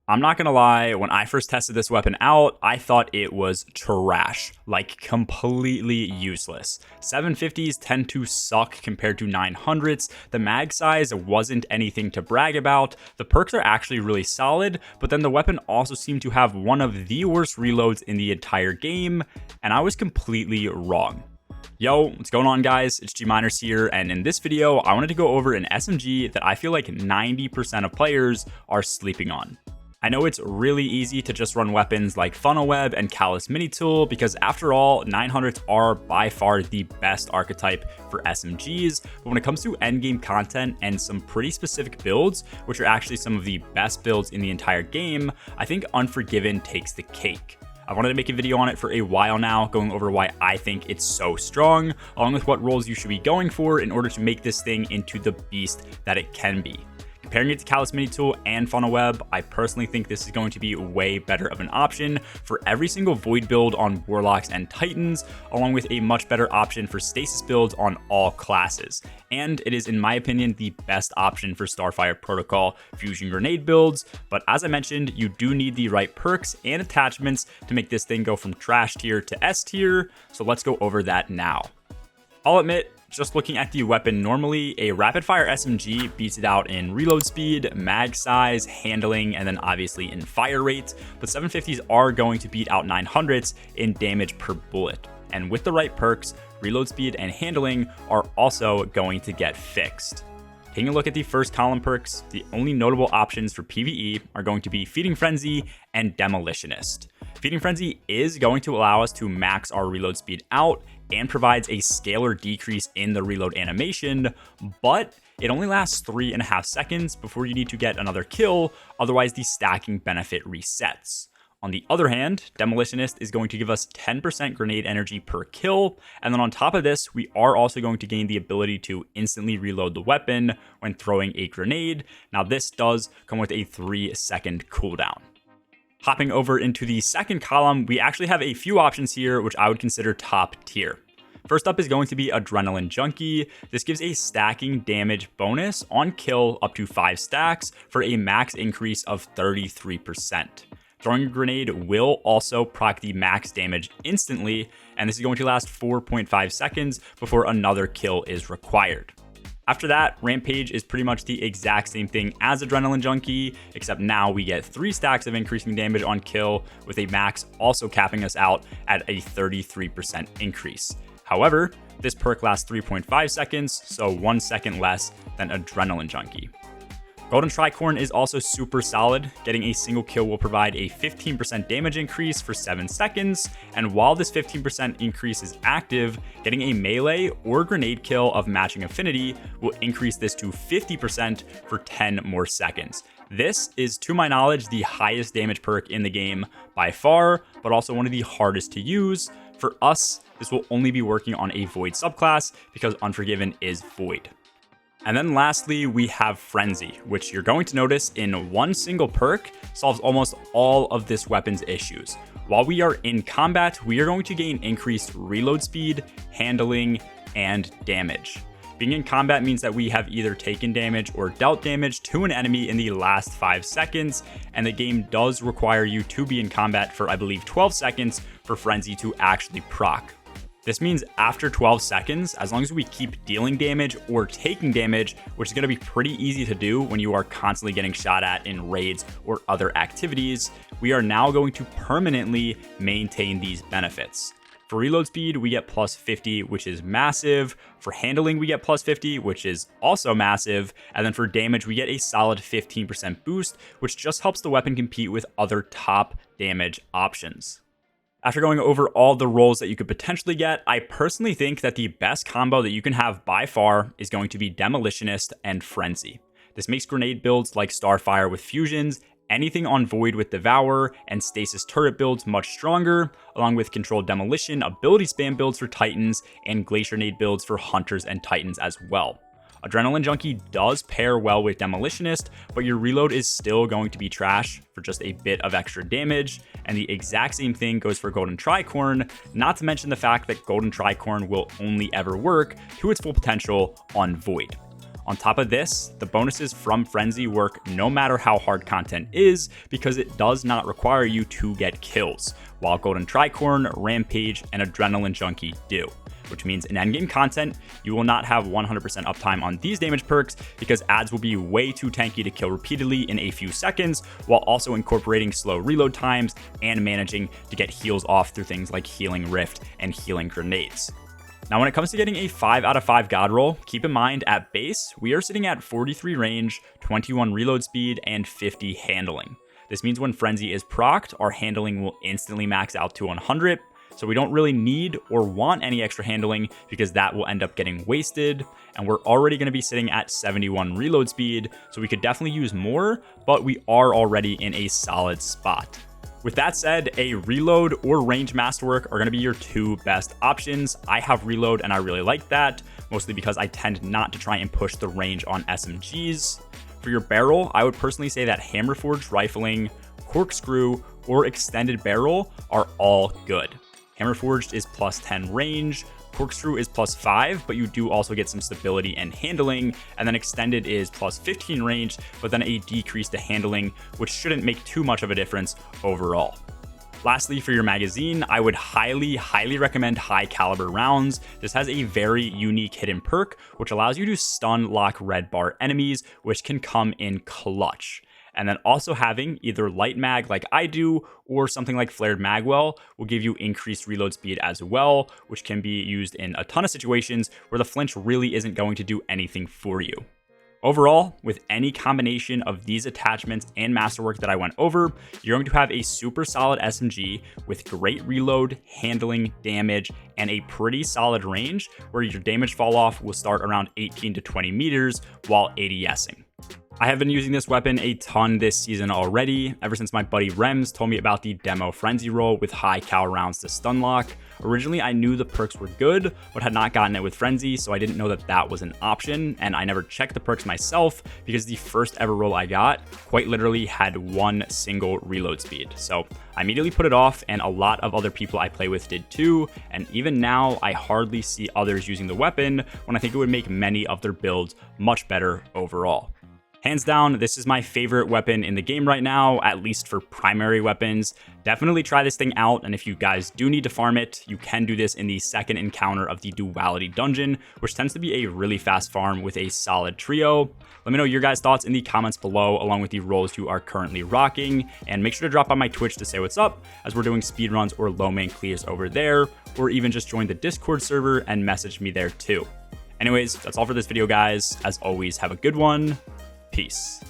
I'm not gonna lie, when I first tested this weapon out, I thought it was trash, like completely useless. 750s tend to suck compared to 900s, the mag size wasn't anything to brag about, the perks are actually really solid, but then the weapon also seemed to have one of the worst reloads in the entire game, and I was completely wrong. Yo, what's going on guys? It's G-Miners here, and in this video, I wanted to go over an SMG that I feel like 90% of players are sleeping on. I know it's really easy to just run weapons like Funnel Web and Callus Mini Tool because after all, 900s are by far the best archetype for SMGs, but when it comes to endgame content and some pretty specific builds, which are actually some of the best builds in the entire game, I think Unforgiven takes the cake. I wanted to make a video on it for a while now, going over why I think it's so strong, along with what roles you should be going for in order to make this thing into the beast that it can be. Comparing it to Callus Mini Tool and Funnel Web, I personally think this is going to be way better of an option for every single Void build on Warlocks and Titans, along with a much better option for Stasis builds on all classes. And it is, in my opinion, the best option for Starfire Protocol Fusion Grenade builds, but as I mentioned, you do need the right perks and attachments to make this thing go from trash tier to S tier, so let's go over that now. I'll admit, just looking at the weapon normally, a rapid fire SMG beats it out in reload speed, mag size, handling, and then obviously in fire rate, but 750s are going to beat out 900s in damage per bullet. And with the right perks, reload speed and handling are also going to get fixed. Taking a look at the first column perks, the only notable options for PvE are going to be Feeding Frenzy and Demolitionist. Feeding Frenzy is going to allow us to max our reload speed out and provides a scalar decrease in the reload animation, but it only lasts 3.5 seconds before you need to get another kill, otherwise the stacking benefit resets. On the other hand, Demolitionist is going to give us 10% grenade energy per kill, and then on top of this, we are also going to gain the ability to instantly reload the weapon when throwing a grenade. Now this does come with a 3-second cooldown. Hopping over into the second column, we actually have a few options here which I would consider top tier. First up is going to be Adrenaline Junkie. This gives a stacking damage bonus on kill up to 5 stacks for a max increase of 33%. Throwing a grenade will also proc the max damage instantly, and this is going to last 4.5 seconds before another kill is required. After that, Rampage is pretty much the exact same thing as Adrenaline Junkie, except now we get 3 stacks of increasing damage on kill, with a max also capping us out at a 33% increase. However, this perk lasts 3.5 seconds, so 1 second less than Adrenaline Junkie. Golden Tricorn is also super solid. Getting a single kill will provide a 15% damage increase for 7 seconds, and while this 15% increase is active, getting a melee or grenade kill of matching affinity will increase this to 50% for 10 more seconds. This is, to my knowledge, the highest damage perk in the game by far, but also one of the hardest to use. For us, this will only be working on a Void subclass because Unforgiven is Void. And then lastly, we have Frenzy, which you're going to notice in one single perk solves almost all of this weapon's issues. While we are in combat, we are going to gain increased reload speed, handling, and damage. Being in combat means that we have either taken damage or dealt damage to an enemy in the last 5 seconds, and the game does require you to be in combat for, I believe, 12 seconds for Frenzy to actually proc. This means after 12 seconds, as long as we keep dealing damage or taking damage, which is going to be pretty easy to do when you are constantly getting shot at in raids or other activities, we are now going to permanently maintain these benefits. For reload speed, we get plus 50, which is massive. For handling, we get plus 50, which is also massive. And then for damage, we get a solid 15% boost, which just helps the weapon compete with other top damage options. After going over all the roles that you could potentially get, I personally think that the best combo that you can have by far is going to be Demolitionist and Frenzy. This makes grenade builds like Starfire with fusions, anything on Void with Devour, and Stasis turret builds much stronger, along with Controlled Demolition, ability spam builds for Titans, and Glacier Nade builds for Hunters and Titans as well. Adrenaline Junkie does pair well with Demolitionist, but your reload is still going to be trash for just a bit of extra damage, and the exact same thing goes for Golden Tricorn, not to mention the fact that Golden Tricorn will only ever work to its full potential on Void. On top of this, the bonuses from Frenzy work no matter how hard content is because it does not require you to get kills, while Golden Tricorn, Rampage, and Adrenaline Junkie do. Which means in endgame content, you will not have 100% uptime on these damage perks because ads will be way too tanky to kill repeatedly in a few seconds, while also incorporating slow reload times and managing to get heals off through things like Healing Rift and Healing Grenades. Now, when it comes to getting a 5 out of 5 God roll, keep in mind at base, we are sitting at 43 range, 21 reload speed, and 50 handling. This means when Frenzy is procced, our handling will instantly max out to 100, so we don't really need or want any extra handling because that will end up getting wasted, and we're already going to be sitting at 71 reload speed, so we could definitely use more, but we are already in a solid spot. With that said, a reload or range masterwork are going to be your two best options. I have reload and I really like that, mostly because I tend not to try and push the range on SMGs. For your barrel, I would personally say that Hammerforged Rifling, Corkscrew, or Extended Barrel are all good. Hammerforged is plus 10 range, Corkscrew is plus 5, but you do also get some stability and handling, and then Extended is plus 15 range, but then a decrease to handling, which shouldn't make too much of a difference overall. Lastly, for your magazine, I would highly recommend high caliber rounds. This has a very unique hidden perk, which allows you to stun lock red bar enemies, which can come in clutch. And then also having either light mag like I do or something like flared magwell will give you increased reload speed as well, which can be used in a ton of situations where the flinch really isn't going to do anything for you. Overall, with any combination of these attachments and masterwork that I went over, you're going to have a super solid SMG with great reload, handling, damage, and a pretty solid range where your damage fall off will start around 18 to 20 meters while ADSing. I have been using this weapon a ton this season already, ever since my buddy Rems told me about the demo Frenzy roll with high cal rounds to stun lock. Originally, I knew the perks were good, but had not gotten it with Frenzy, so I didn't know that that was an option, and I never checked the perks myself because the first ever roll I got quite literally had one single reload speed. So I immediately put it off, and a lot of other people I play with did too, and even now, I hardly see others using the weapon when I think it would make many of their builds much better overall. Hands down, this is my favorite weapon in the game right now, at least for primary weapons. Definitely try this thing out, and if you guys do need to farm it, you can do this in the second encounter of the Duality Dungeon, which tends to be a really fast farm with a solid trio. Let me know your guys' thoughts in the comments below, along with the roles you are currently rocking, and make sure to drop by my Twitch to say what's up, as we're doing speedruns or low main clears over there, or even just join the Discord server and message me there too. Anyways, that's all for this video, guys. As always, have a good one. Peace.